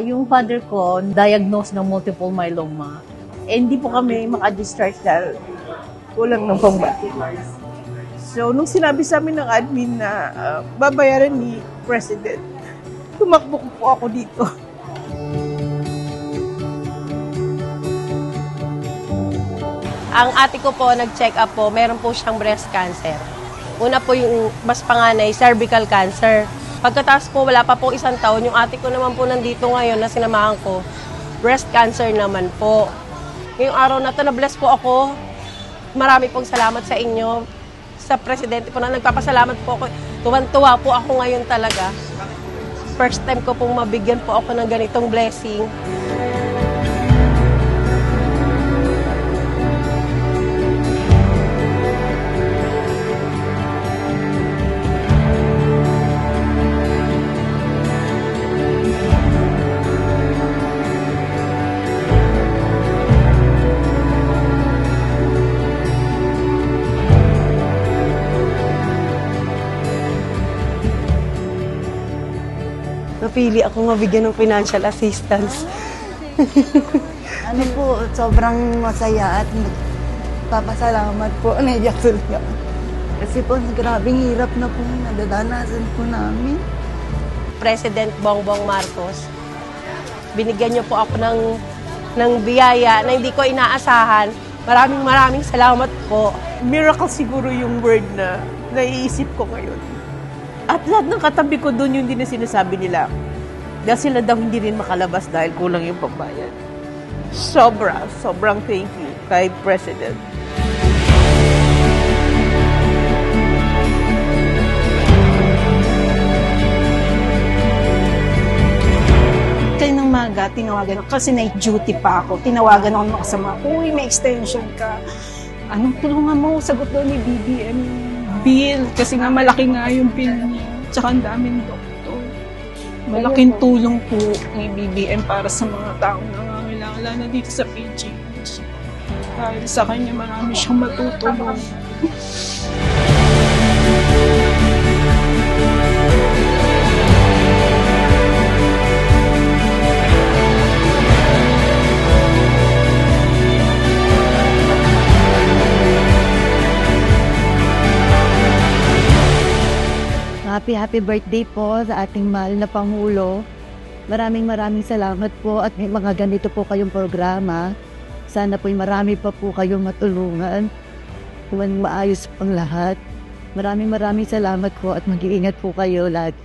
Yung father ko, diagnosed ng multiple myeloma. Hindi po kami maka-discharge dahil kulang ng pambati. So, nung sinabi sa amin ng admin na babayaran ni President, tumakbo po ako dito. Ang ate ko po, nag-check up po, meron po siyang breast cancer. Una po yung mas panganay, cervical cancer. Pagkatapos po, wala pa po isang taon, yung ate ko naman po nandito ngayon na sinamahan ko, breast cancer naman po. Ngayong araw na ito, na-bless po ako. Marami pong salamat sa inyo. Sa Presidente po na nagpapasalamat po ako. Tuwan-tuwa po ako ngayon talaga. First time ko pong mabigyan po ako ng ganitong blessing. Napili ako mabigyan ng financial assistance. Ano po, sobrang masaya at papasalamat po. Naiyak talaga. Kasi po, grabing hirap na po nadadanasan po namin. President Bongbong Marcos, binigyan niyo po ako ng biyaya na hindi ko inaasahan. Maraming salamat po. Miracle siguro yung word na naiisip ko ngayon. At lahat ng katabi ko doon yung din na sinasabi nila. Dahil sila daw hindi rin makalabas dahil kulang yung pambayad. Sobrang thank you kay President. Kaya ng maga, tinawagan ako. Kasi night duty pa ako. Tinawagan ako ng kasama. Uy, may extension ka. Anong tulungan mo? Sagot daw ni BBM bill. Kasi nga malaki nga yung bill niya. Tsaka ang daming doktor. Malaking tulong po ni BBM para sa mga taong nangangailangan, lalo na dito sa PGH. Dahil sa kanya marami siyang matutulong. Happy birthday po sa ating mahal na Pangulo. Maraming salamat po at may mga ganito po kayong programa. Sana po'y marami pa po kayong matulungan. Kung maayos pang lahat. Maraming salamat po at mag-iingat po kayo lagi.